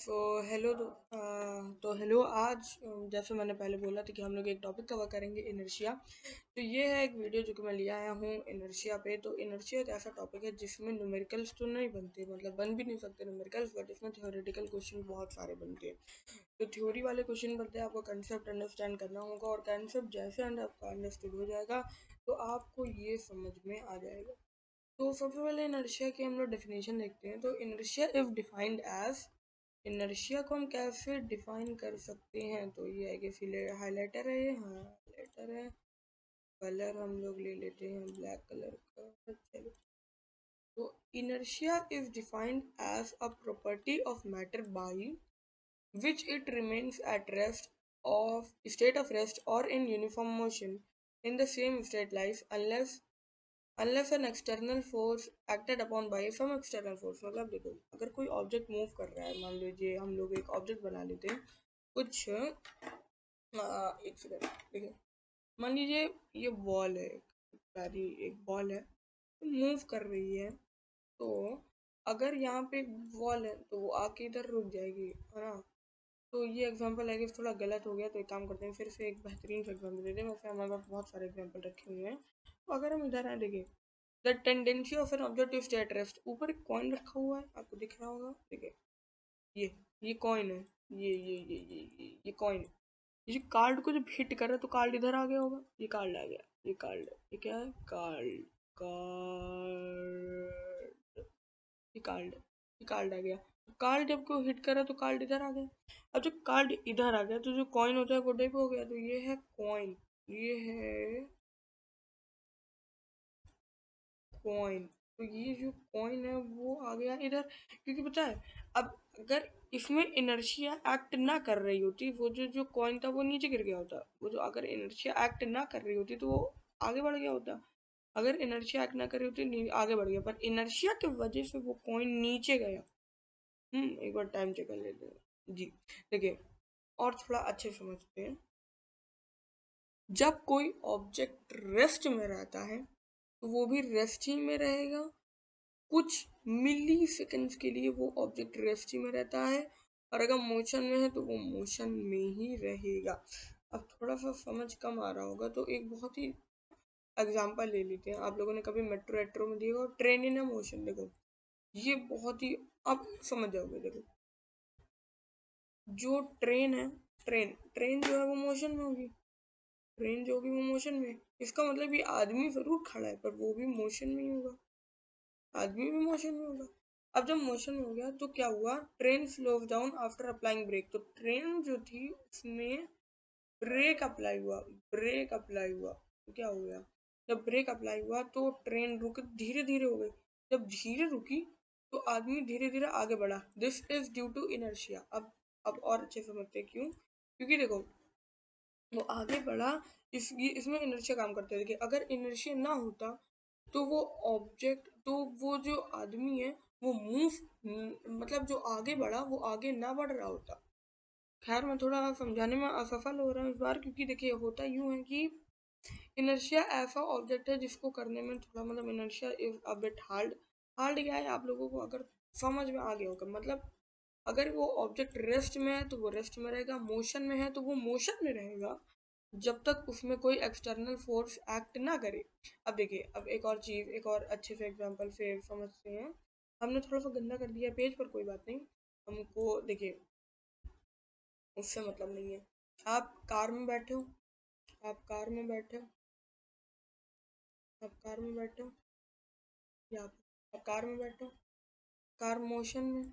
So hello तो hello आज जैसे मैंने पहले बोला था कि हम लोग एक टॉपिक कवर करेंगे इनर्शिया। तो ये है एक वीडियो जो कि मैं लिया आया हूँ इनर्शिया पे। तो इनर्शिया एक ऐसा टॉपिक है जिसमें न्यूमेरिकल्स तो नहीं बनते, मतलब बन भी नहीं सकते न्यूमेरिकल्स, बट इसमें थ्योरेटिकल क्वेश्चन बहुत सारे बनते हैं। तो थ्योरी वाले क्वेश्चन बनते हैं, आपको कंसेप्ट अंडरस्टैंड करना होगा और कंसेप्ट जैसे आपका अंडरस्टूड हो जाएगा तो आपको ये समझ में आ जाएगा। तो सबसे पहले इनर्शिया की हम लोग डेफिनेशन देखते हैं। तो inertia if defined as, inertia को हम कैसे डिफाइन कर सकते हैं? तो ये है कि हाईलाइटर है, ये हाँ हाईलाइटर है। कलर हम लोग ले लेते हैं ब्लैक कलर का। चलो, तो inertia is defined as a property of matter by which it remains at rest of state of rest or in uniform motion in the same state life unless an external force acted upon by some external force। मतलब देखो, अगर कोई object move कर रहा है, मान लीजिए हम लोग एक ऑब्जेक्ट बना लेते हैं कुछ एक सेकंड देखिए, मान लीजिए ये बॉल है, सारी एक बॉल है मूव कर रही है। तो अगर यहाँ पे वॉल है तो वो आके इधर रुक जाएगी, है ना। तो ये एग्जांपल है कि थोड़ा गलत हो गया, तो एक काम करते हैं फिर से एक बेहतरीन सा एग्जांपल देते हैं। वैसे हमारे पास बहुत सारे एग्जांपल रखे हुए हैं। तो अगर हम इधर आए, देखिए the tendency of an object to stay at rest. ऊपर एक कॉइन रखा हुआ है, आपको दिख रहा होगा, देखिए ये कॉइन है, ये कॉइन है। ये कार्ड को जब हिट कर रहा है तो कार्ड इधर आ गया होगा, ये कार्ड आ गया, ये कार्ड है, ये क्या है, कार्ड, कार्ड, ये कार्ड, ये कार्ड आ गया। कार्ड जब को हिट करा तो कार्ड इधर आ गया। अब जब कार्ड इधर आ गया तो जो कॉइन होता है वो डिप हो गया। तो ये है कॉइन, ये है कॉइन। तो ये जो कॉइन है वो आ गया इधर, क्योंकि पता है, अब अगर इसमें इनर्शिया एक्ट ना कर रही होती, वो जो जो कॉइन था वो नीचे गिर गया होता। वो जो अगर इनर्शिया एक्ट ना कर रही होती तो वो आगे बढ़ गया होता। अगर इनर्शिया एक्ट ना कर रही होती आगे बढ़ गया, पर इनर्शिया की वजह से वो कॉइन नीचे गया। एक बार टाइम चेक कर लेते हैं जी। देखिए और थोड़ा अच्छे समझते हैं। जब कोई ऑब्जेक्ट रेस्ट में रहता है तो वो भी रेस्ट ही में रहेगा। कुछ मिली सेकेंड्स के लिए वो ऑब्जेक्ट रेस्ट ही में रहता है, और अगर मोशन में है तो वो मोशन में ही रहेगा। अब थोड़ा सा समझ कम आ रहा होगा तो एक बहुत ही एग्जांपल ले लेते हैं। आप लोगों ने कभी मेट्रो वेट्रो में देखा, ट्रेन इन मोशन, देखो ये बहुत ही, आप समझ जाओगे। देखो जो ट्रेन है, ट्रेन ट्रेन जो है वो मोशन में होगी, ट्रेन जो होगी वो मोशन में। इसका मतलब ये आदमी जरूर खड़ा है पर वो भी मोशन में ही होगा, आदमी भी मोशन में होगा। अब जब मोशन में हो गया तो क्या हुआ, train slows down after applying brake. तो ट्रेन जो थी उसमें ब्रेक अप्लाई हुआ, ब्रेक अप्लाई हुआ तो क्या हो गया, जब ब्रेक अप्लाई हुआ तो ट्रेन रुक, धीरे धीरे हो गई। जब धीरे रुकी तो आदमी धीरे धीरे आगे बढ़ा। This is due to inertia. अब और अच्छे से समझते हैं क्यों, क्योंकि देखो वो आगे बढ़ा, इसमें इनर्शिया काम करते हैं। देखिए अगर इनर्शिया ना होता तो वो ऑब्जेक्ट, तो वो जो आदमी है वो मूव, मतलब जो आगे बढ़ा वो आगे ना बढ़ रहा होता। खैर मैं थोड़ा समझाने में असफल हो रहा हूँ इस बार, क्योंकि देखिए होता यूं है कि इनर्शिया ऐसा ऑब्जेक्ट है जिसको करने में थोड़ा, मतलब inertia is a bit hard. Hard क्या है आप लोगों को अगर समझ में आ गया होगा, मतलब अगर वो ऑब्जेक्ट रेस्ट में है तो वो रेस्ट में रहेगा, मोशन में है तो वो मोशन में रहेगा, जब तक उसमें कोई एक्सटर्नल फोर्स एक्ट ना करे। अब देखिए, अब एक और चीज़, एक और अच्छे से एग्जांपल से समझते हैं। हमने थोड़ा सा गंदा कर दिया पेज, पर कोई बात नहीं। हमको देखिए उससे मतलब नहीं है। आप कार में बैठे हो, आप कार में बैठे हो, आप कार में बैठे हो, या आप कार में बैठे हो, कार मोशन में,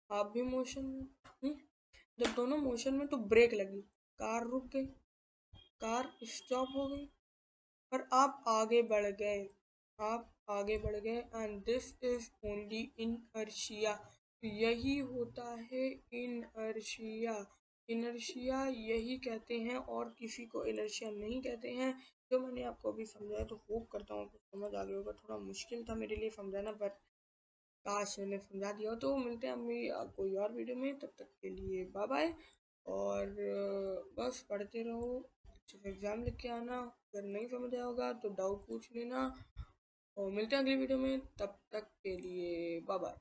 आप भी मोशन में। हम्म? जब दोनों मोशन में तो ब्रेक लगी, कार रुक गई, कार स्टॉप हो गई, पर आप आगे बढ़ गए, आप आगे बढ़ गए, and this is only inertia. यही होता है इनर्शिया। इनर्शिया यही कहते हैं और किसी को इनर्शिया नहीं कहते हैं। जो मैंने आपको अभी समझाया, तो होप करता हूँ आपको समझ आ गया होगा। थोड़ा मुश्किल था मेरे लिए समझाना, पर काश मैंने समझा दिया। तो मिलते हैं अभी कोई और वीडियो में, तब तक के लिए बाय बाय। और बस पढ़ते रहो, अच्छे से एग्ज़ाम लिख के आना। अगर नहीं समझ आया होगा तो डाउट पूछ लेना, और मिलते हैं अगली वीडियो में, तब तक के लिए बाय बाय।